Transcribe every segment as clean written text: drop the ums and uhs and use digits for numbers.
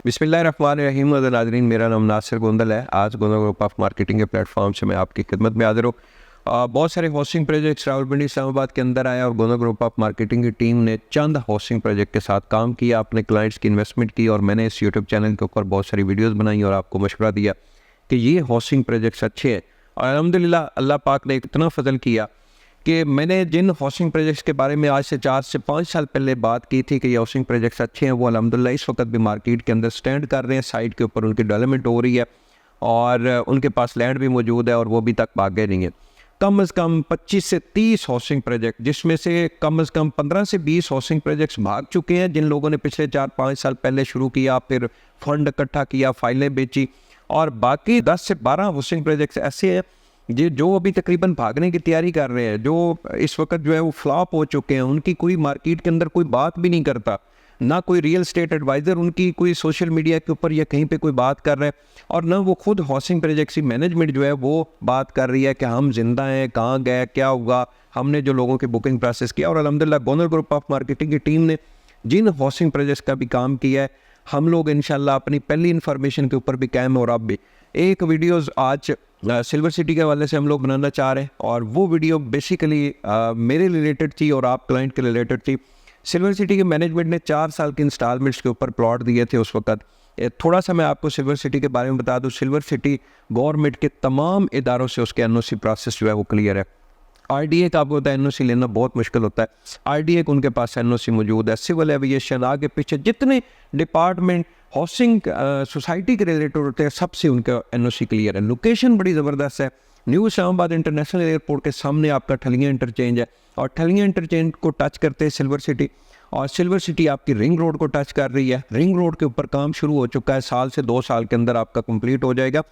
बिस्मिल्लाहिर्रहमानिर्रहीम। नाज़रीन, मेरा नाम नासिर गोंदल है। आज गोंदल ग्रुप ऑफ मार्केटिंग के प्लेटफॉर्म से मैं आपकी खिदमत में हाजिर हूँ। बहुत सारे होस्टिंग प्रोजेक्ट्स रावलपिंडी इस्लामाबाद के अंदर आए और गोंदल ग्रुप ऑफ मार्केटिंग की टीम ने चंद होस्टिंग प्रोजेक्ट के साथ काम किया, अपने क्लाइंट्स की इन्वेस्टमेंट की और मैंने इस यूट्यूब चैनल के ऊपर बहुत सारी वीडियोज़ बनाई और आपको मशवरा दिया कि ये होस्टिंग प्रोजेक्ट्स अच्छे हैं। और अल्हम्दुलिल्लाह अल्लाह पाक ने इतना फजल किया कि मैंने जिन हाउसिंग प्रोजेक्ट्स के बारे में आज से 4 से 5 साल पहले बात की थी कि ये हाउसिंग प्रोजेक्ट्स अच्छे हैं, वो अल्हम्दुलिल्लाह इस वक्त भी मार्केट के अंदर स्टैंड कर रहे हैं। साइट के ऊपर उनकी डेवलपमेंट हो रही है और उनके पास लैंड भी मौजूद है और वो अभी तक भागे नहीं है। कम से कम 25 से 30 हाउसिंग प्रोजेक्ट, जिसमें से कम 15 से 20 हाउसिंग प्रोजेक्ट्स भाग चुके हैं, जिन लोगों ने पिछले 4-5 साल पहले शुरू किया, फिर फंड इकट्ठा किया, फाइलें बेची, और बाकी 10 से 12 हाउसिंग प्रोजेक्ट्स ऐसे हैं जो अभी तकरीबन भागने की तैयारी कर रहे हैं, जो इस वक्त जो है वो फ्लॉप हो चुके हैं। उनकी कोई मार्केट के अंदर कोई बात भी नहीं करता, ना कोई रियल स्टेट एडवाइज़र उनकी कोई सोशल मीडिया के ऊपर या कहीं पे कोई बात कर रहा है, और ना वो खुद हाउसिंग प्रोजेक्ट्स की मैनेजमेंट जो है वो बात कर रही है कि हम जिंदा हैं, कहाँ गए, क्या हुआ, हमने जो लोगों की बुकिंग प्रोसेस किया। और अल्हम्दुलिल्लाह गोंदल ग्रुप ऑफ मार्केटिंग की टीम ने जिन हाउसिंग प्रोजेक्ट्स का भी काम किया है, हम लोग इंशाल्लाह अपनी पहली इन्फॉर्मेशन के ऊपर भी कायम और अब भी एक वीडियोज़ आज सिल्वर सिटी के हवाले से हम लोग बनाना चाह रहे हैं, और वो वीडियो बेसिकली मेरे रिलेटेड थी और आप क्लाइंट के रिलेटेड थी। सिल्वर सिटी के मैनेजमेंट ने 4 साल के इंस्टॉलमेंट्स के ऊपर प्लॉट दिए थे उस वक्त। थोड़ा सा मैं आपको सिल्वर सिटी के बारे में बता दूं। सिल्वर सिटी गवर्नमेंट के तमाम इदारों से उसके एनओसी प्रोसेस जो है वो क्लियर है। आरडीए का आपको होता है एनओसी लेना बहुत मुश्किल होता है, आरडीए को उनके पास एनओसी मौजूद है। सिविल एविएशन, आगे पीछे जितने डिपार्टमेंट हाउसिंग सोसाइटी के रिलेटेड होते हैं, सबसे उनका एनओसी क्लियर है। लोकेशन बड़ी ज़बरदस्त है। न्यू इस्लामाबाद इंटरनेशनल एयरपोर्ट के सामने आपका ठलियाँ इंटरचेंज है, और ठलियाँ इंटरचेंज को टच करते हैं सिल्वर सिटी, और सिल्वर सिटी आपकी रिंग रोड को टच कर रही है। रिंग रोड के ऊपर काम शुरू हो चुका है, साल से 2 साल के अंदर आपका कंप्लीट हो जाएगा।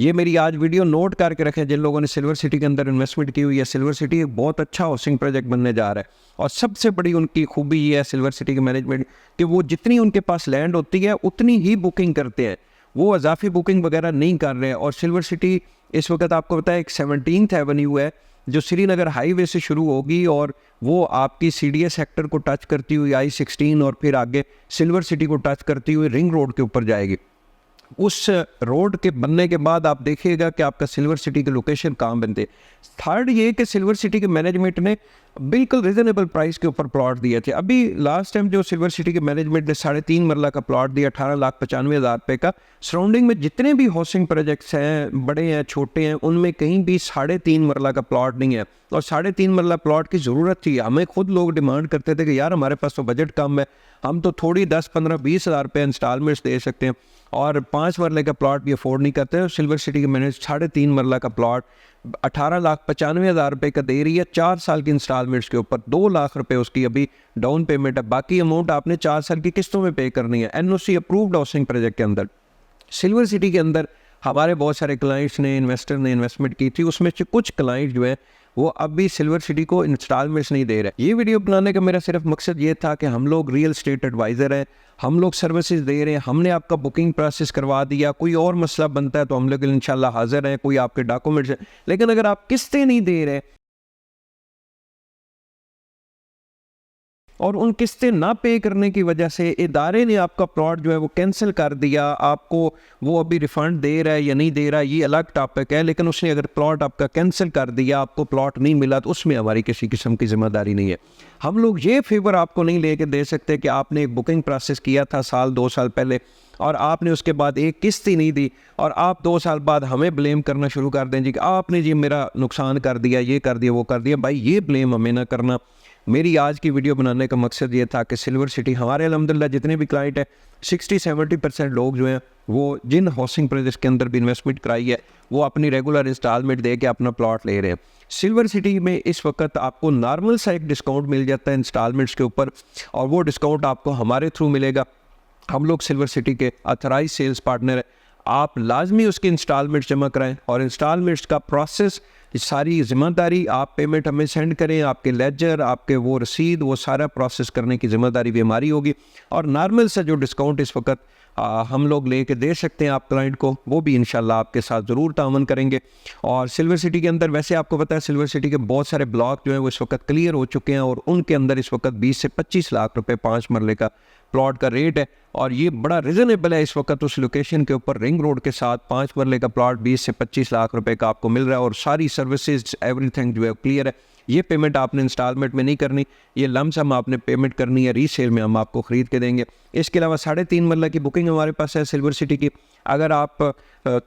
ये मेरी आज वीडियो नोट करके रखें जिन लोगों ने सिल्वर सिटी के अंदर इन्वेस्टमेंट की हुई है। सिल्वर सिटी एक बहुत अच्छा हाउसिंग प्रोजेक्ट बनने जा रहा है, और सबसे बड़ी उनकी खूबी ये है सिल्वर सिटी के मैनेजमेंट कि वो जितनी उनके पास लैंड होती है उतनी ही बुकिंग करते हैं, वो अजाफी बुकिंग वगैरह नहीं कर रहे हैं। और सिल्वर सिटी इस वक्त आपको पता है एक 17th एवेन्यू है जो श्रीनगर हाईवे से शुरू होगी, और वो आपकी सीडीएस सेक्टर को टच करती हुई I-16 और फिर आगे सिल्वर सिटी को टच करती हुई रिंग रोड के ऊपर जाएगी। उस रोड के बनने के बाद आप देखिएगा कि आपका सिल्वर सिटी के लोकेशन कहाँ बनते। थर्ड ये कि सिल्वर सिटी के मैनेजमेंट ने बिल्कुल रिजनेबल प्राइस के ऊपर प्लॉट दिए थे। अभी लास्ट टाइम जो सिल्वर सिटी के मैनेजमेंट ने 3.5 मरला का प्लॉट दिया 18,95,000 रुपये का। सराउंडिंग में जितने भी हाउसिंग प्रोजेक्ट्स हैं, बड़े हैं छोटे हैं, उनमें कहीं भी 3.5 मरला का प्लॉट नहीं है। और 3.5 मरला प्लॉट की ज़रूरत थी। हमें खुद लोग डिमांड करते थे कि यार हमारे पास तो बजट कम है, हम तो थोड़ी 10, 15, 20 हज़ार रुपये इंस्टॉलमेंट्स दे सकते हैं, और 5 मरले का प्लॉट भी अफोर्ड नहीं करते। सिल्वर सिटी के मैनेज 3.5 मरला का प्लॉट 18,95,000 रुपये का दे रही है 4 साल की इंस्टॉलमेंट्स के ऊपर। 2 लाख रुपए उसकी अभी डाउन पेमेंट है, बाकी अमाउंट आपने 4 साल की किस्तों में पे करनी है। एनओसी अप्रूव्ड हाउसिंग प्रोजेक्ट के अंदर सिल्वर सिटी के अंदर हमारे बहुत सारे क्लाइंट्स ने, इन्वेस्टर ने इन्वेस्टमेंट की थी। उसमें से कुछ क्लाइंट जो है वो अभी सिल्वर सिटी को इंस्टॉलमेंट्स नहीं दे रहे। ये वीडियो बनाने का मेरा सिर्फ मकसद ये था कि हम लोग रियल स्टेट एडवाइज़र हैं, हम लोग सर्विसेज दे रहे हैं, हमने आपका बुकिंग प्रोसेस करवा दिया। कोई और मसला बनता है तो हम लोग इंशाल्लाह हाजिर हैं, कोई आपके डॉक्यूमेंट्स हैं। लेकिन अगर आप किस्तें नहीं दे रहे और उन किस्तें ना पे करने की वजह से इदारे ने आपका प्लॉट जो है वो कैंसिल कर दिया, आपको वो अभी रिफ़ंड दे रहा है या नहीं दे रहा है ये अलग टॉपिक है, लेकिन उसने अगर प्लॉट आपका कैंसिल कर दिया, आपको प्लॉट नहीं मिला, तो उसमें हमारी किसी किस्म की ज़िम्मेदारी नहीं है। हम लोग ये फेवर आपको नहीं लेके दे सकते कि आपने एक बुकिंग प्रोसेस किया था 2 साल पहले, और आपने उसके बाद एक किस्त ही नहीं दी, और आप 2 साल बाद हमें ब्लेम करना शुरू कर दें जी कि आपने जी मेरा नुकसान कर दिया, ये कर दिया, वो कर दिया। भाई ये ब्लेम हमें ना करना। मेरी आज की वीडियो बनाने का मकसद ये था कि सिल्वर सिटी हमारे अल्हम्दुलिल्लाह जितने भी क्लाइंट हैं 60-70% लोग जो हैं वो जिन हाउसिंग प्रोजेक्ट्स के अंदर भी इन्वेस्टमेंट कराई है वो अपनी रेगुलर इंस्टॉलमेंट दे के अपना प्लॉट ले रहे हैं। सिल्वर सिटी में इस वक्त आपको नॉर्मल सा एक डिस्काउंट मिल जाता है इंस्टॉलमेंट्स के ऊपर, और वो डिस्काउंट आपको हमारे थ्रू मिलेगा। हम लोग सिल्वर सिटी के ऑथराइज सेल्स पार्टनर हैं। आप लाजमी उसकी इंस्टॉलमेंट्स जमा कराएं, और इंस्टॉलमेंट्स का प्रोसेस सारी ज़िम्मेदारी, आप पेमेंट हमें सेंड करें, आपके लेजर, आपके वो रसीद, वो सारा प्रोसेस करने की ज़िम्मेदारी भी हमारी होगी। और नॉर्मल सा जो डिस्काउंट इस वक्त हम लोग लेके दे सकते हैं आप क्लाइंट को, वो भी इंशाल्लाह आपके साथ ज़रूर तावन करेंगे। और सिल्वर सिटी के अंदर वैसे आपको पता है सिल्वर सिटी के बहुत सारे ब्लॉक जो हैं वो इस वक्त क्लियर हो चुके हैं, और उनके अंदर इस वक्त 20 से 25 लाख रुपए 5 मरले का प्लॉट का रेट है। और ये बड़ा रिजनेबल है इस वक्त उस लोकेशन के ऊपर, रिंग रोड के साथ 5 मरले का प्लॉट 20 से 25 लाख रुपए का आपको मिल रहा है, और सारी सर्विसेज एवरीथिंग जो है क्लियर है। ये पेमेंट आपने इंस्टॉलमेंट में नहीं करनी, ये लमसम आपने पेमेंट करनी है, रीसेल में हम आपको ख़रीद के देंगे। इसके अलावा 3.5 मरला की बुकिंग हमारे पास है सिल्वर सिटी की। अगर आप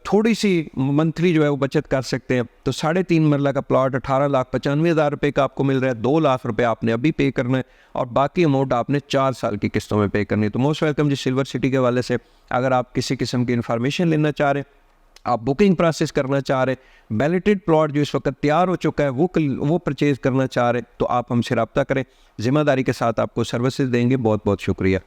थोड़ी सी मंथली जो है वो बचत कर सकते हैं तो 3.5 मरला का प्लॉट 18,95,000 रुपये का आपको मिल रहा है। 2 लाख रुपए आपने अभी पे करना है, और बाकी अमाउंट आपने 4 साल की किस्तों में पे करनी है। तो most welcome G silver city के वाले से। अगर आप किसी किस्म की इन्फॉर्मेशन लेना चाह रहे हैं, आप बुकिंग प्रोसेस करना चाह रहे, बैलेटेड प्लॉट जो इस वक्त तैयार हो चुका है वो परचेज़ करना चाह रहे, तो आप हमसे रब्ता करें, ज़िम्मेदारी के साथ आपको सर्विसेज देंगे। बहुत बहुत शुक्रिया।